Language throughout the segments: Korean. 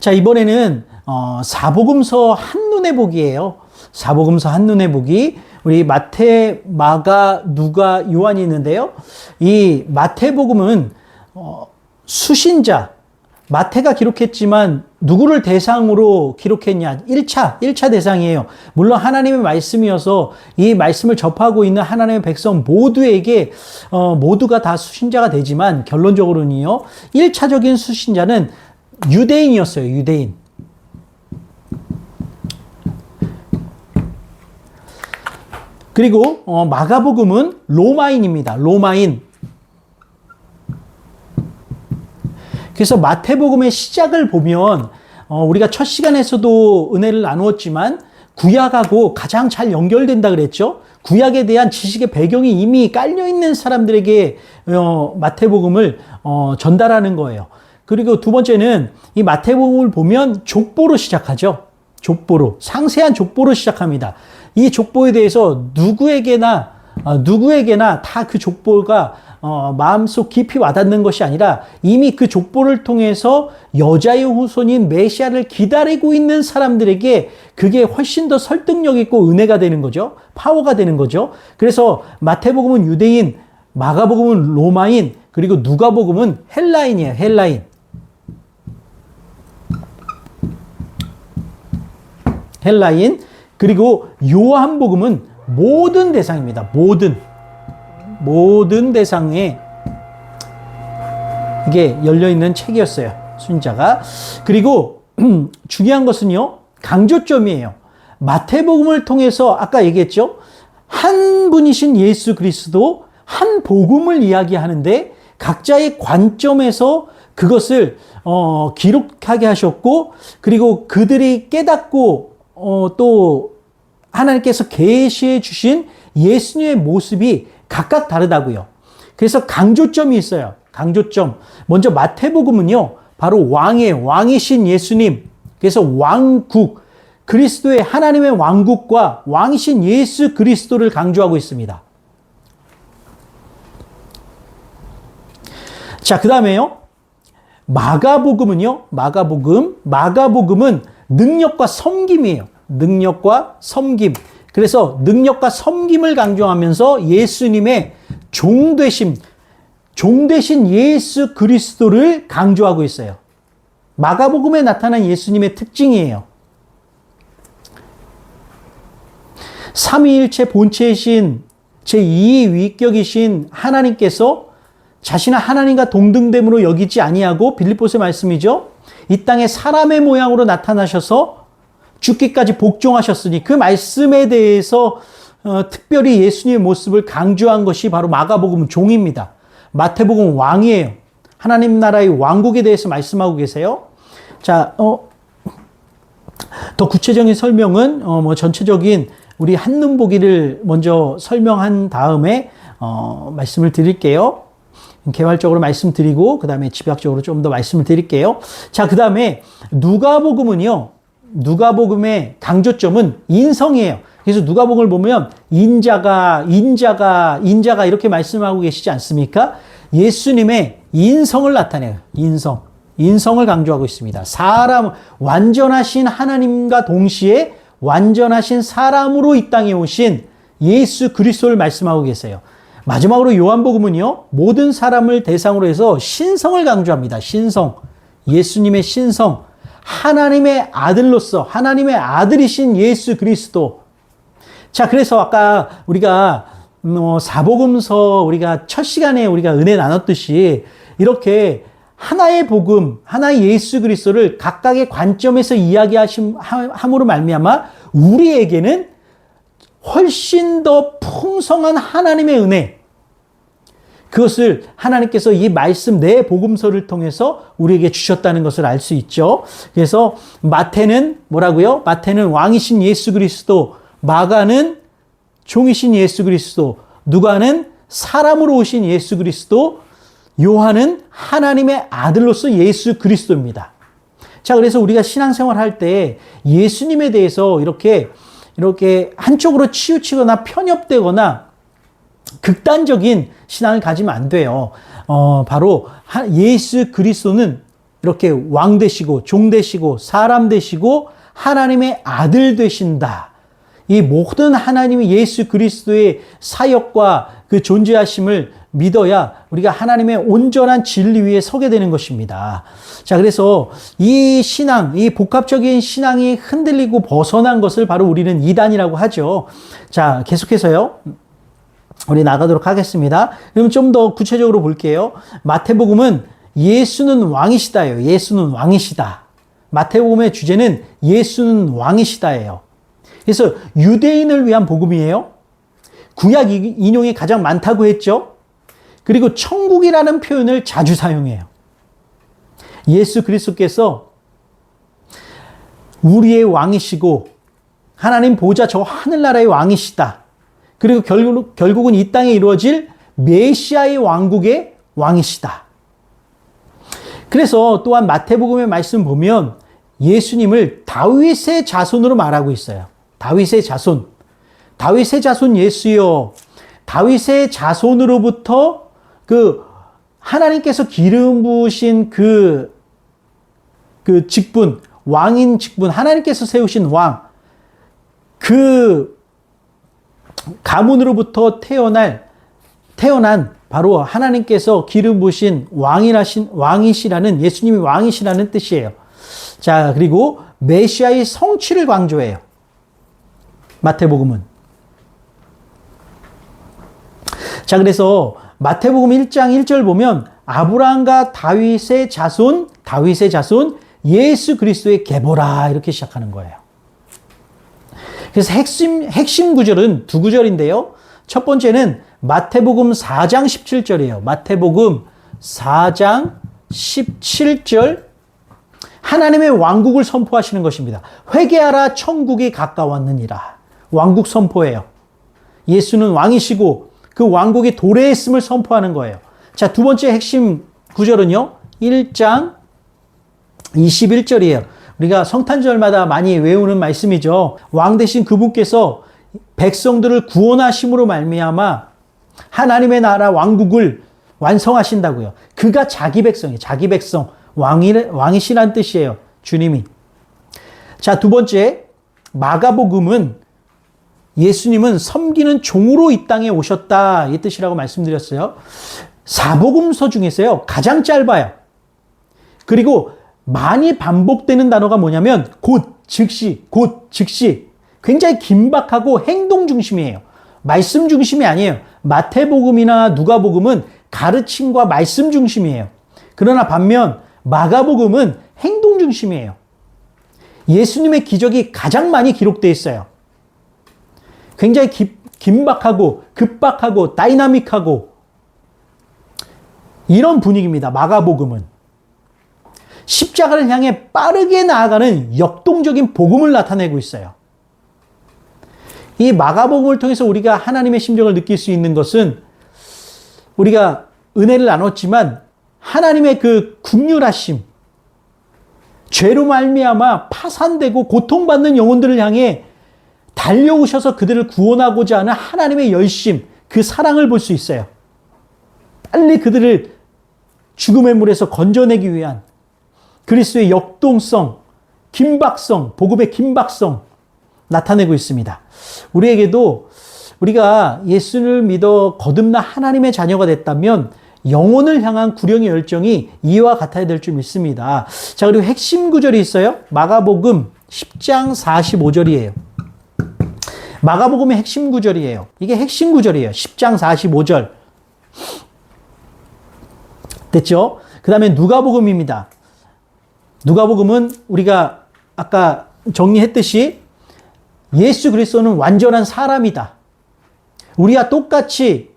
자, 이번에는 사복음서 한눈에 보기예요. 사복음서 한눈에 보기. 우리 마태, 마가, 누가, 요한이 있는데요. 이 마태복음은 수신자, 마태가 기록했지만 누구를 대상으로 기록했냐? 1차 대상이에요. 물론 하나님의 말씀이어서 이 말씀을 접하고 있는 하나님의 백성 모두에게 모두가 다 수신자가 되지만 결론적으로는요. 1차적인 수신자는 유대인이었어요. 유대인. 그리고 마가복음은 로마인입니다. 로마인. 그래서 마태복음의 시작을 보면 우리가 첫 시간에서도 은혜를 나누었지만 구약하고 가장 잘 연결된다 그랬죠. 구약에 대한 지식의 배경이 이미 깔려있는 사람들에게 마태복음을 전달하는 거예요. 그리고 두 번째는 이 마태복음을 보면 족보로 시작하죠. 족보로. 상세한 족보로 시작합니다. 이 족보에 대해서 누구에게나 다 그 족보가 마음속 깊이 와닿는 것이 아니라 이미 그 족보를 통해서 여자의 후손인 메시아를 기다리고 있는 사람들에게 그게 훨씬 더 설득력 있고 은혜가 되는 거죠. 파워가 되는 거죠. 그래서 마태복음은 유대인, 마가복음은 로마인, 그리고 누가복음은 헬라인이에요. 헬라인. 헬라인. 그리고 요한복음은 모든 대상입니다. 모든 대상에 이게 열려있는 책이었어요. 순자가. 그리고 중요한 것은요. 강조점이에요. 마태복음을 통해서 아까 얘기했죠. 한 분이신 예수 그리스도 한 복음을 이야기하는데 각자의 관점에서 그것을 기록하게 하셨고 그리고 그들이 깨닫고 또 하나님께서 계시해 주신 예수님의 모습이 각각 다르다고요. 그래서 강조점이 있어요. 강조점. 먼저 마태복음은요. 바로 왕이신 예수님. 그래서 왕국, 그리스도의 하나님의 왕국과 왕이신 예수 그리스도를 강조하고 있습니다. 자, 그 다음에요. 마가복음은요. 마가복음은 능력과 섬김이에요. 능력과 섬김. 그래서 능력과 섬김을 강조하면서 예수님의 종되신 예수 그리스도를 강조하고 있어요. 마가복음에 나타난 예수님의 특징이에요. 삼위일체 본체이신 제2의 위격이신 하나님께서 자신을 하나님과 동등됨으로 여기지 아니하고 빌립보서의 말씀이죠. 이 땅에 사람의 모양으로 나타나셔서 죽기까지 복종하셨으니 그 말씀에 대해서 특별히 예수님의 모습을 강조한 것이 바로 마가복음 종입니다. 마태복음 왕이에요. 하나님 나라의 왕국에 대해서 말씀하고 계세요. 자, 더 구체적인 설명은 전체적인 우리 한눈 보기를 먼저 설명한 다음에 말씀을 드릴게요. 개괄적으로 말씀드리고 그 다음에 집약적으로 좀 더 말씀을 드릴게요. 자, 그 다음에 누가복음의 강조점은 인성이에요. 그래서 누가복음을 보면 인자가 이렇게 말씀하고 계시지 않습니까? 예수님의 인성을 나타내요. 인성을 강조하고 있습니다. 완전하신 하나님과 동시에 완전하신 사람으로 이 땅에 오신 예수 그리스도를 말씀하고 계세요. 마지막으로 요한복음은요. 모든 사람을 대상으로 해서 신성을 강조합니다. 신성. 예수님의 신성. 하나님의 아들로서 하나님의 아들이신 예수 그리스도. 자, 그래서 아까 우리가 사복음서 우리가 첫 시간에 우리가 은혜 나눴듯이 이렇게 하나의 복음, 하나의 예수 그리스도를 각각의 관점에서 이야기함으로 말미암아 우리에게는 훨씬 더 풍성한 하나님의 은혜, 그것을 하나님께서 이 말씀 내 복음서를 통해서 우리에게 주셨다는 것을 알 수 있죠. 그래서 마태는 뭐라고요? 마태는 왕이신 예수 그리스도, 마가는 종이신 예수 그리스도, 누가는 사람으로 오신 예수 그리스도, 요한은 하나님의 아들로서 예수 그리스도입니다. 자, 그래서 우리가 신앙생활 할 때 예수님에 대해서 이렇게 한쪽으로 치우치거나 편협되거나 극단적인 신앙을 가지면 안 돼요. 바로 예수 그리스도는 이렇게 왕 되시고 종 되시고 사람 되시고 하나님의 아들 되신다. 이 모든 하나님의 예수 그리스도의 사역과 그 존재하심을 믿어야 우리가 하나님의 온전한 진리 위에 서게 되는 것입니다. 자, 그래서 이 신앙, 이 복합적인 신앙이 흔들리고 벗어난 것을 바로 우리는 이단이라고 하죠. 자, 계속해서요. 우리 나가도록 하겠습니다. 그럼 좀 더 구체적으로 볼게요. 마태복음은 예수는 왕이시다예요. 예수는 왕이시다. 마태복음의 주제는 예수는 왕이시다예요. 그래서 유대인을 위한 복음이에요. 구약 인용이 가장 많다고 했죠. 그리고 천국이라는 표현을 자주 사용해요. 예수 그리스도께서 우리의 왕이시고 하나님 보좌 저 하늘나라의 왕이시다. 그리고 결국은 이 땅에 이루어질 메시아의 왕국의 왕이시다. 그래서 또한 마태복음의 말씀 보면 예수님을 다윗의 자손으로 말하고 있어요. 다윗의 자손. 다윗의 자손 예수여. 다윗의 자손으로부터 그 하나님께서 기름 부으신 그 직분, 왕인 직분, 하나님께서 세우신 왕, 그 가문으로부터 태어난 바로 하나님께서 기름 부으신 왕이시라는, 예수님이 왕이시라는 뜻이에요. 자, 그리고 메시아의 성취를 강조해요. 마태복음은. 자, 그래서 마태복음 1장 1절 보면 아브라함과 다윗의 자손 예수 그리스도의 계보라 이렇게 시작하는 거예요. 그래서 핵심 구절은 두 구절인데요. 첫 번째는 마태복음 4장 17절이에요. 마태복음 4장 17절 하나님의 왕국을 선포하시는 것입니다. 회개하라 천국이 가까웠느니라. 왕국 선포예요. 예수는 왕이시고 그 왕국이 도래했음을 선포하는 거예요. 자, 두 번째 핵심 구절은요. 1장 21절이에요. 우리가 성탄절마다 많이 외우는 말씀이죠. 왕 되신 그분께서 백성들을 구원하심으로 말미암아 하나님의 나라 왕국을 완성하신다고요. 그가 자기 백성이에요. 자기 백성. 왕이시란 뜻이에요. 주님이. 자, 두 번째 마가복음은 예수님은 섬기는 종으로 이 땅에 오셨다 이 뜻이라고 말씀드렸어요. 사복음서 중에서요 가장 짧아요. 그리고 많이 반복되는 단어가 뭐냐면 곧 즉시 굉장히 긴박하고 행동 중심이에요. 말씀 중심이 아니에요. 마태복음이나 누가복음은 가르침과 말씀 중심이에요. 그러나 반면 마가복음은 행동 중심이에요. 예수님의 기적이 가장 많이 기록되어 있어요. 굉장히 긴박하고 급박하고 다이나믹하고 이런 분위기입니다. 마가복음은. 십자가를 향해 빠르게 나아가는 역동적인 복음을 나타내고 있어요. 이 마가복음을 통해서 우리가 하나님의 심정을 느낄 수 있는 것은 우리가 은혜를 나눴지만 하나님의 그 긍휼하심, 죄로 말미암아 파산되고 고통받는 영혼들을 향해 달려오셔서 그들을 구원하고자 하는 하나님의 열심, 그 사랑을 볼 수 있어요. 빨리 그들을 죽음의 물에서 건져내기 위한 그리스도의 역동성, 긴박성, 복음의 긴박성 나타내고 있습니다. 우리에게도 우리가 예수를 믿어 거듭나 하나님의 자녀가 됐다면 영혼을 향한 구령의 열정이 이와 같아야 될 줄 믿습니다. 자, 그리고 핵심 구절이 있어요. 마가복음 10장 45절이에요. 마가복음의 핵심 구절이에요. 이게 핵심 구절이에요. 10장 45절. 됐죠? 그 다음에 누가복음입니다. 누가복음은 우리가 아까 정리했듯이 예수 그리스도는 완전한 사람이다. 우리와 똑같이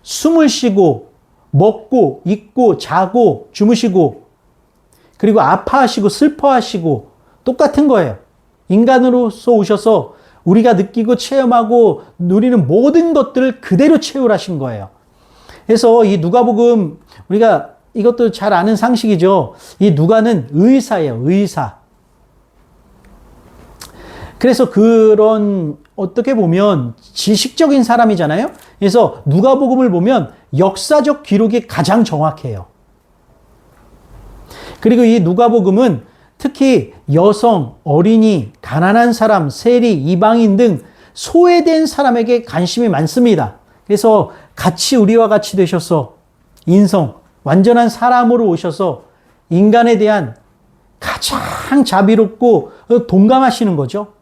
숨을 쉬고 먹고 입고 자고 주무시고 그리고 아파하시고 슬퍼하시고 똑같은 거예요. 인간으로서 오셔서 우리가 느끼고 체험하고 누리는 모든 것들을 그대로 체험하신 거예요. 그래서 이 누가복음 우리가 이것도 잘 아는 상식이죠. 이 누가는 의사예요. 의사. 그래서 그런 어떻게 보면 지식적인 사람이잖아요. 그래서 누가복음을 보면 역사적 기록이 가장 정확해요. 그리고 이 누가복음은 특히 여성, 어린이, 가난한 사람, 세리, 이방인 등 소외된 사람에게 관심이 많습니다. 그래서 같이 우리와 같이 되셔서 인성, 완전한 사람으로 오셔서 인간에 대한 가장 자비롭고 동감하시는 거죠.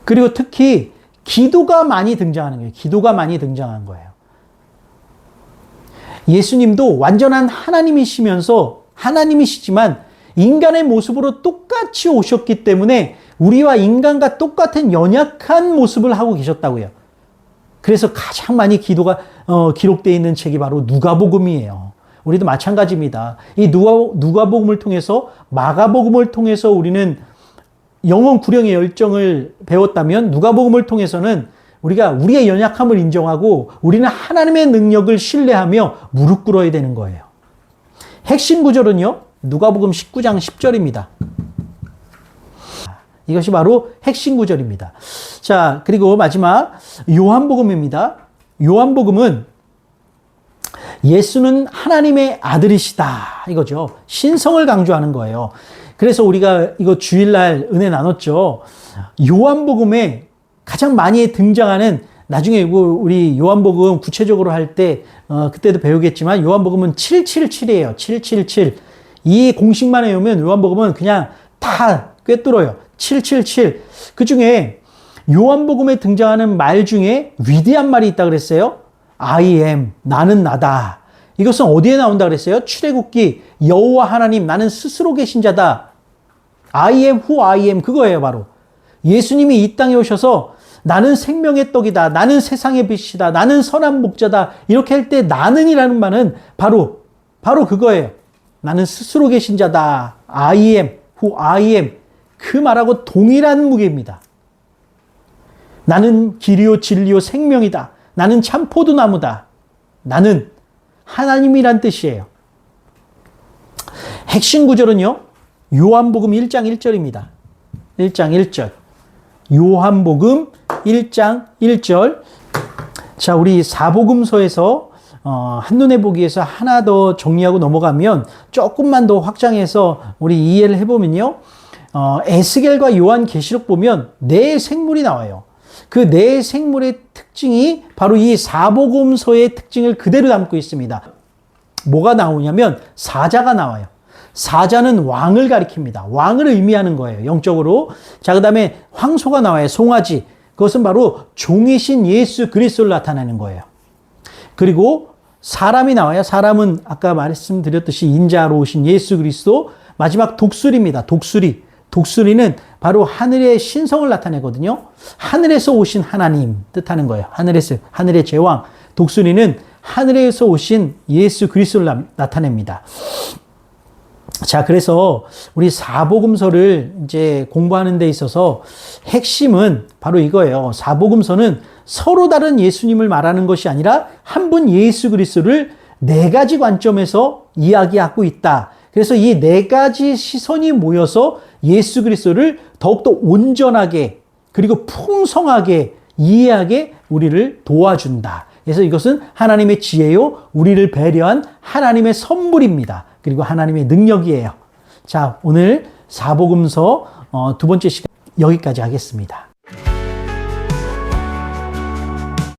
그리고 특히 기도가 많이 등장하는 거예요. 기도가 많이 등장한 거예요. 예수님도 완전한 하나님이시면서 하나님이시지만 인간의 모습으로 똑같이 오셨기 때문에 우리와 인간과 똑같은 연약한 모습을 하고 계셨다고요. 그래서 가장 많이 기도가 기록되어 있는 책이 바로 누가복음이에요. 우리도 마찬가지입니다. 이 누가복음을 통해서 마가복음을 통해서 우리는 영혼 구령의 열정을 배웠다면 누가복음을 통해서는 우리가 우리의 연약함을 인정하고 우리는 하나님의 능력을 신뢰하며 무릎 꿇어야 되는 거예요. 핵심 구절은요. 누가복음 19장 10절입니다. 이것이 바로 핵심 구절입니다. 자, 그리고 마지막 요한복음입니다. 요한복음은 예수는 하나님의 아들이시다. 이거죠. 신성을 강조하는 거예요. 그래서 우리가 이거 주일날 은혜 나눴죠. 요한복음에 가장 많이 등장하는 나중에 우리 요한복음 구체적으로 할 때 그때도 배우겠지만 요한복음은 777이에요. 777. 이 공식만 외우면 요한복음은 그냥 다 꿰뚫어요. 777. 그 중에 요한복음에 등장하는 말 중에 위대한 말이 있다 그랬어요. I am, 나는 나다. 이것은 어디에 나온다 그랬어요? 출애굽기, 여호와 하나님, 나는 스스로 계신 자다. I am who I am, 그거예요 바로. 예수님이 이 땅에 오셔서 나는 생명의 떡이다. 나는 세상의 빛이다. 나는 선한 목자다. 이렇게 할 때 나는이라는 말은 바로 그거예요. 나는 스스로 계신 자다. I am who I am. 그 말하고 동일한 무게입니다. 나는 길이요 진리요 생명이다. 나는 참 포도나무다. 나는 하나님이란 뜻이에요. 핵심 구절은요. 요한복음 1장 1절입니다. 1장 1절. 요한복음 1장 1절. 자, 우리 사복음서에서 한눈에 보기에서 하나 더 정리하고 넘어가면 조금만 더 확장해서 우리 이해를 해보면요. 에스겔과 요한계시록 보면 네 생물이 나와요. 그 네 생물의 특징이 바로 이 사복음서의 특징을 그대로 담고 있습니다. 뭐가 나오냐면 사자가 나와요. 사자는 왕을 가리킵니다. 왕을 의미하는 거예요. 영적으로. 자, 그 다음에 황소가 나와요. 송아지. 그것은 바로 종이신 예수 그리스도를 나타내는 거예요. 그리고 사람이 나와요. 사람은 아까 말씀드렸듯이 인자로 오신 예수 그리스도. 마지막 독수리입니다. 독수리. 독수리는 바로 하늘의 신성을 나타내거든요. 하늘에서 오신 하나님 뜻하는 거예요. 하늘의 제왕. 독수리는 하늘에서 오신 예수 그리스도를 나타냅니다. 자, 그래서 우리 사복음서를 이제 공부하는 데 있어서 핵심은 바로 이거예요. 사복음서는 서로 다른 예수님을 말하는 것이 아니라 한 분 예수 그리스도를 네 가지 관점에서 이야기하고 있다. 그래서 이 네 가지 시선이 모여서 예수 그리스도를 더욱더 온전하게 그리고 풍성하게 이해하게 우리를 도와준다. 그래서 이것은 하나님의 지혜요, 우리를 배려한 하나님의 선물입니다. 그리고 하나님의 능력이에요. 자, 오늘 사복음서 두 번째 시간 여기까지 하겠습니다.